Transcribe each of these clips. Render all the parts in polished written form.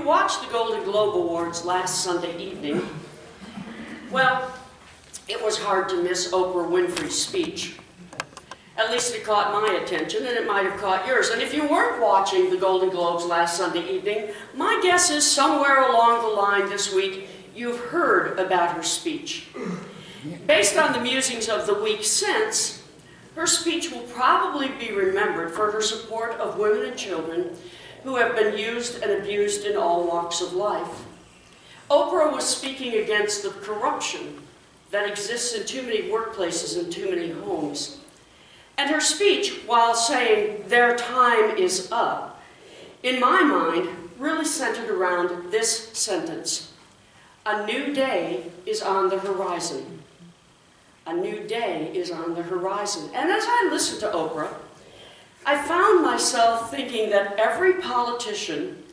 watched the Golden Globe Awards last Sunday evening, well, it was hard to miss Oprah Winfrey's speech. At least it caught my attention, and it might have caught yours. And if you weren't watching the Golden Globes last Sunday evening, my guess is somewhere along the line this week, you've heard about her speech. Based on the musings of the week since, her speech will probably be remembered for her support of women and children who have been used and abused in all walks of life. Oprah was speaking against the corruption that exists in too many workplaces and too many homes. And her speech, while saying, "Their time is up," in my mind, really centered around this sentence: "A new day is on the horizon." A new day is on the horizon. And as I listened to Oprah, I found myself thinking that every politician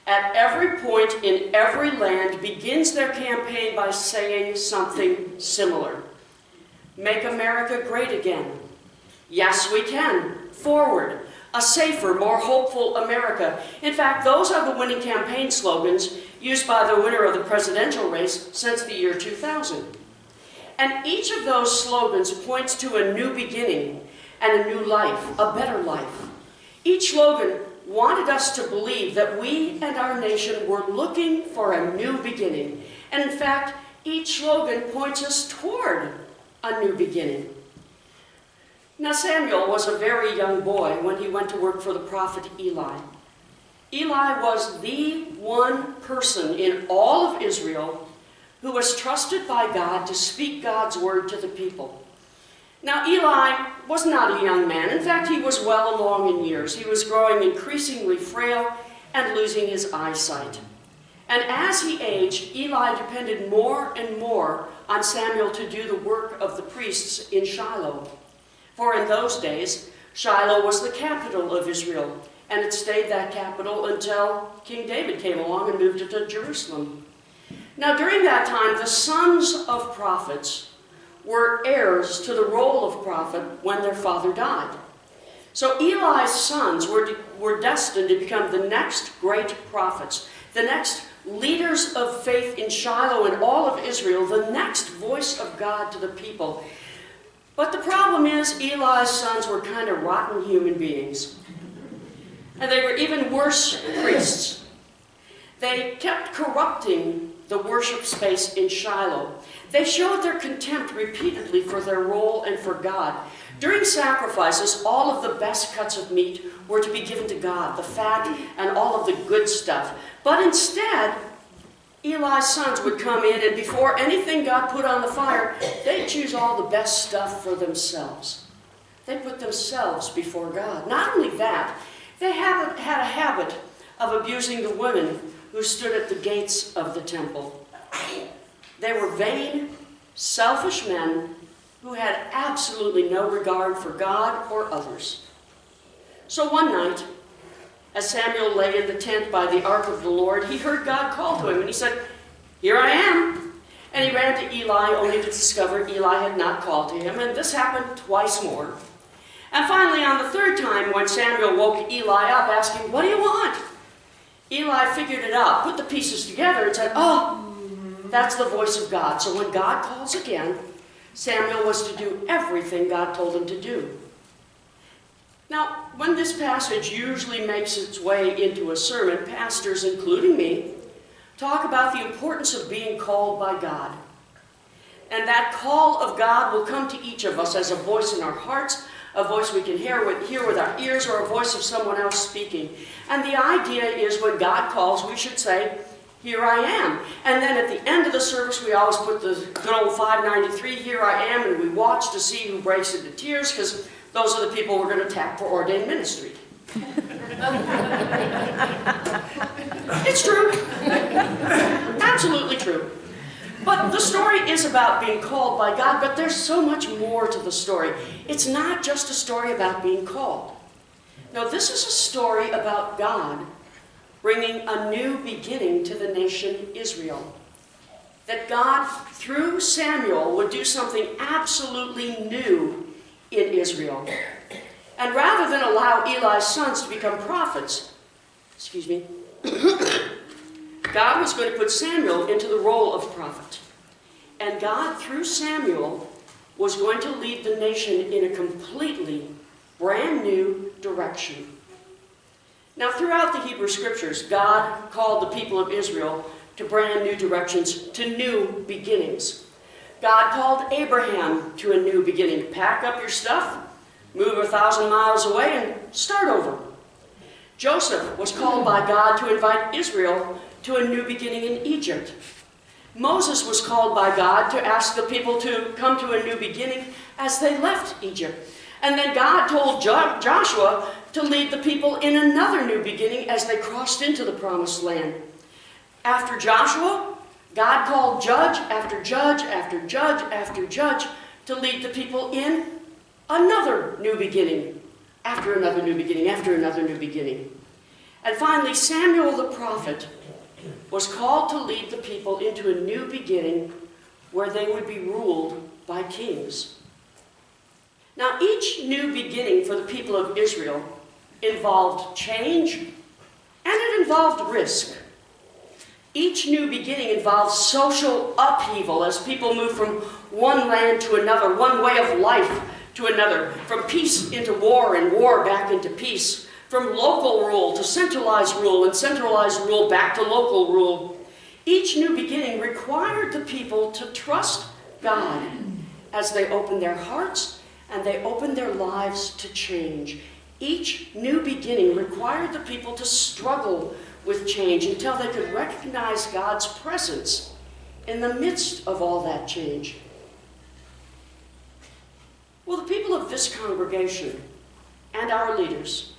at every point in every land begins their campaign by saying something similar. Make America great again. Yes, we can. Forward. A safer, more hopeful America. In fact, those are the winning campaign slogans used by the winner of the presidential race since the year 2000. And each of those slogans points to a new beginning and a new life, a better life. Each slogan wanted us to believe that we and our nation were looking for a new beginning. And in fact, each slogan points us toward a new beginning. Now, Samuel was a very young boy when he went to work for the prophet Eli. Eli was the one person in all of Israel who was trusted by God to speak God's word to the people. Now, Eli was not a young man. In fact, he was well along in years. He was growing increasingly frail and losing his eyesight. And as he aged, Eli depended more and more on Samuel to do the work of the priests in Shiloh. For in those days, Shiloh was the capital of Israel, and it stayed that capital until King David came along and moved it to Jerusalem. Now, during that time, the sons of prophets were heirs to the role of prophet when their father died. So Eli's sons were destined to become the next great prophets, the next leaders of faith in Shiloh and all of Israel, the next voice of God to the people. But the problem is, Eli's sons were kind of rotten human beings. And they were even worse priests. They kept corrupting the worship space in Shiloh. They showed their contempt repeatedly for their role and for God. During sacrifices, all of the best cuts of meat were to be given to God, the fat and all of the good stuff. But instead, Eli's sons would come in, and before anything got put on the fire, they'd choose all the best stuff for themselves. They put themselves before God. Not only that, they had a habit of abusing the women who stood at the gates of the temple. They were vain, selfish men who had absolutely no regard for God or others. So one night, as Samuel lay in the tent by the ark of the Lord, he heard God call to him, and he said, "Here I am." And he ran to Eli, only to discover Eli had not called to him, and this happened twice more. And finally, on the third time, when Samuel woke Eli up, asking, "What do you want?" Eli figured it out, put the pieces together, and said, "Oh, that's the voice of God." So when God calls again, Samuel was to do everything God told him to do. Now, when this passage usually makes its way into a sermon, pastors, including me, talk about the importance of being called by God. And that call of God will come to each of us as a voice in our hearts, a voice we can hear with our ears, or a voice of someone else speaking. And the idea is when God calls, we should say, "Here I am." And then at the end of the service, we always put the good old 593, "Here I am," and we watch to see who breaks into tears, because those are the people we're going to tap for ordained ministry. It's true. Absolutely true. But the story is about being called by God, but there's so much more to the story. It's not just a story about being called. No, this is a story about God bringing a new beginning to the nation Israel. That God, through Samuel, would do something absolutely new in Israel. And rather than allow Eli's sons to become prophets, God was going to put Samuel into the role of prophet. And God, through Samuel, was going to lead the nation in a completely brand new direction. Now, throughout the Hebrew Scriptures, God called the people of Israel to brand new directions, to new beginnings. God called Abraham to a new beginning. Pack up your stuff, move 1,000 miles away, and start over. Joseph was called by God to invite Israel to a new beginning in Egypt. Moses was called by God to ask the people to come to a new beginning as they left Egypt. And then God told Joshua to lead the people in another new beginning as they crossed into the promised land. After Joshua, God called judge after judge after judge after judge to lead the people in another new beginning, after another new beginning, after another new beginning. And finally, Samuel the prophet was called to lead the people into a new beginning where they would be ruled by kings. Now, each new beginning for the people of Israel involved change and it involved risk. Each new beginning involves social upheaval as people move from one land to another, one way of life to another, from peace into war and war back into peace, from local rule to centralized rule and centralized rule back to local rule. Each new beginning required the people to trust God as they opened their hearts and they opened their lives to change. Each new beginning required the people to struggle with change until they could recognize God's presence in the midst of all that change. Well, the people of this congregation and our leaders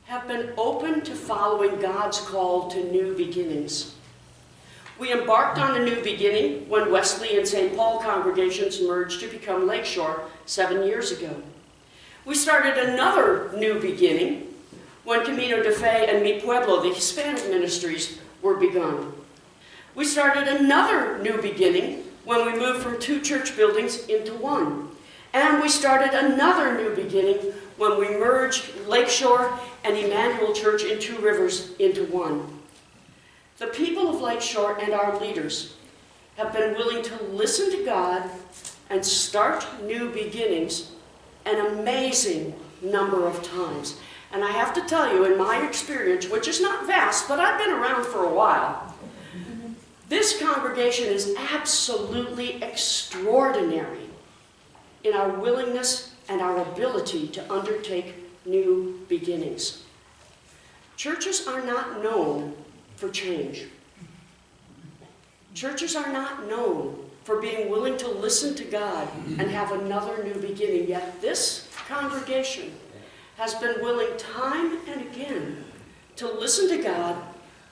have been open to following God's call to new beginnings. We embarked on a new beginning when Wesley and St. Paul congregations merged to become Lakeshore 7 years ago. We started another new beginning when Camino de Fe and Mi Pueblo, the Hispanic ministries, were begun. We started another new beginning when we moved from 2 church buildings into 1. And we started another new beginning when we merged Lakeshore and Emmanuel Church in 2 Rivers into 1. The people of Lakeshore and our leaders have been willing to listen to God and start new beginnings an amazing number of times. And I have to tell you, in my experience, which is not vast, but I've been around for a while, this congregation is absolutely extraordinary in our willingness and our ability to undertake new beginnings. Churches are not known for change. Churches are not known for being willing to listen to God and have another new beginning. Yet this congregation has been willing time and again to listen to God,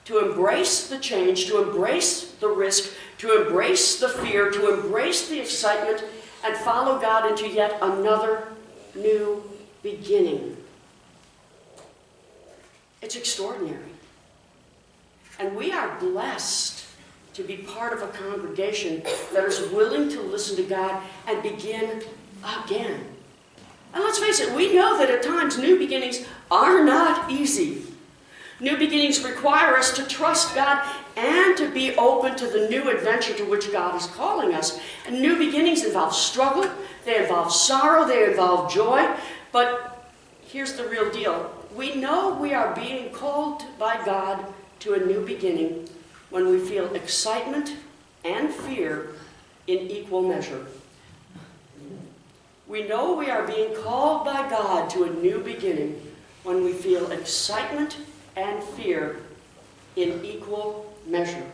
to embrace the change, to embrace the risk, to embrace the fear, to embrace the excitement, and follow God into yet another new beginning. It's extraordinary. And we are blessed to be part of a congregation that is willing to listen to God and begin again. And let's face it, we know that at times new beginnings are not easy. New beginnings require us to trust God and to be open to the new adventure to which God is calling us. And new beginnings involve struggle, they involve sorrow, they involve joy. But here's the real deal. We know we are being called by God to a new beginning when we feel excitement and fear in equal measure. We know we are being called by God to a new beginning when we feel excitement and fear in equal measure.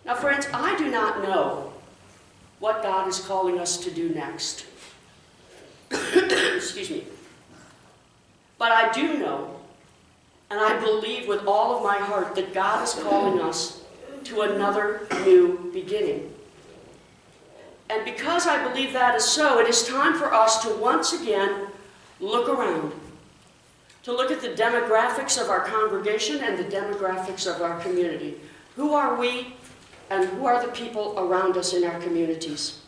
Now, friends, I do not know what God is calling us to do next. Excuse me. But I do know, and I believe with all of my heart, that God is calling us to another new beginning. And because I believe that is so, it is time for us to once again look around, to look at the demographics of our congregation and the demographics of our community. Who are we and who are the people around us in our communities?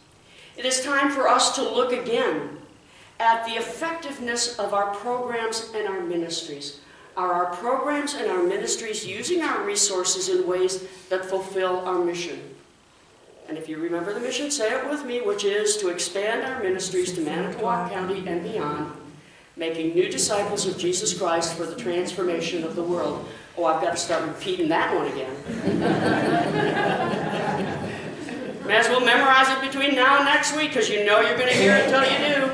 It is time for us to look again at the effectiveness of our programs and our ministries. are our programs and our ministries using our resources in ways that fulfill our mission? And if you remember the mission, say it with me, which is to expand our ministries to Manitowoc County and beyond, making new disciples of Jesus Christ for the transformation of the world. Oh, I've got to start repeating that one again. May as well memorize it between now and next week, because you know you're going to hear it until you do.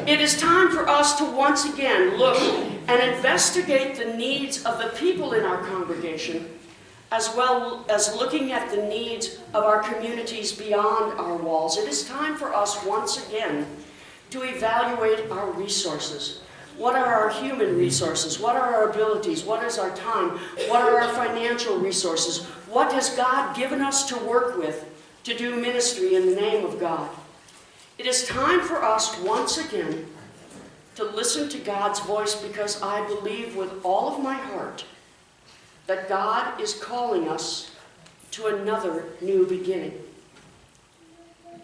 It is time for us to once again look and investigate the needs of the people in our congregation, as well as looking at the needs of our communities beyond our walls. It is time for us once again to evaluate our resources. What are our human resources? What are our abilities? What is our time? What are our financial resources? What has God given us to work with to do ministry in the name of God? It is time for us once again to listen to God's voice, because I believe with all of my heart that God is calling us to another new beginning.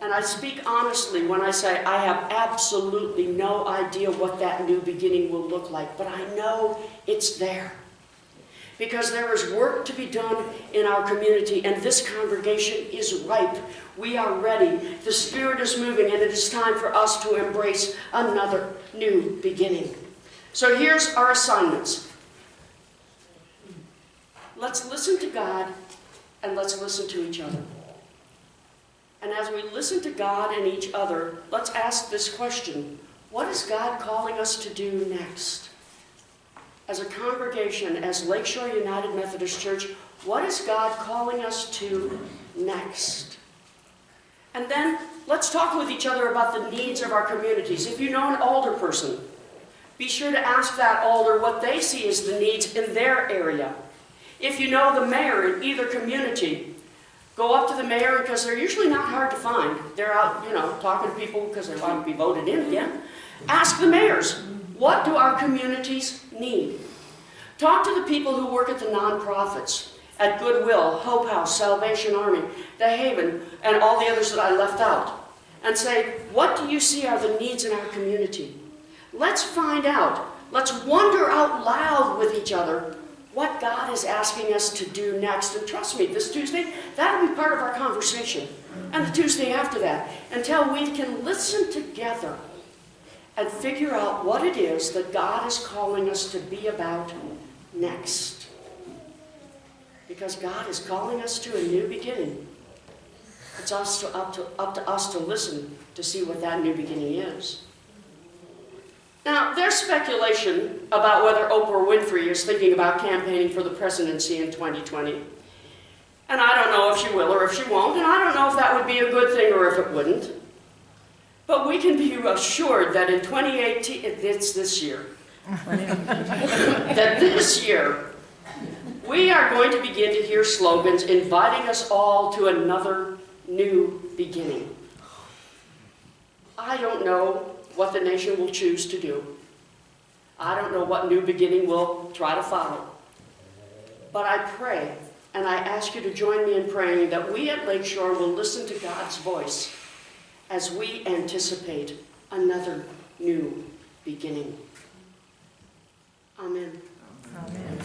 And I speak honestly when I say I have absolutely no idea what that new beginning will look like, but I know it's there. Because there is work to be done in our community, and this congregation is ripe. We are ready. The Spirit is moving, and it is time for us to embrace another new beginning. So here's our assignments. Let's listen to God, and let's listen to each other. And as we listen to God and each other, let's ask this question: what is God calling us to do next? As a congregation, as Lakeshore United Methodist Church, what is God calling us to next? And then let's talk with each other about the needs of our communities. If you know an older person, be sure to ask that older what they see as the needs in their area. If you know the mayor in either community, go up to the mayor, because they're usually not hard to find. They're out, talking to people because they want to be voted in again. Ask the mayors, what do our communities need? Talk to the people who work at the nonprofits, at Goodwill, Hope House, Salvation Army, The Haven, and all the others that I left out. And say, what do you see are the needs in our community? Let's find out. Let's wonder out loud with each other what God is asking us to do next. And trust me, this Tuesday, that'll be part of our conversation. And the Tuesday after that, until we can listen together and figure out what it is that God is calling us to be about next. Because God is calling us to a new beginning. It's up to us to listen to see what that new beginning is. Now, there's speculation about whether Oprah Winfrey is thinking about campaigning for the presidency in 2020. And I don't know if she will or if she won't, and I don't know if that would be a good thing or if it wouldn't. But we can be assured that in 2018, it's this year, that this year, we are going to begin to hear slogans inviting us all to another new beginning. I don't know what the nation will choose to do. I don't know what new beginning we'll try to follow. But I pray, and I ask you to join me in praying, that we at Lakeshore will listen to God's voice as we anticipate another new beginning. Amen. Amen.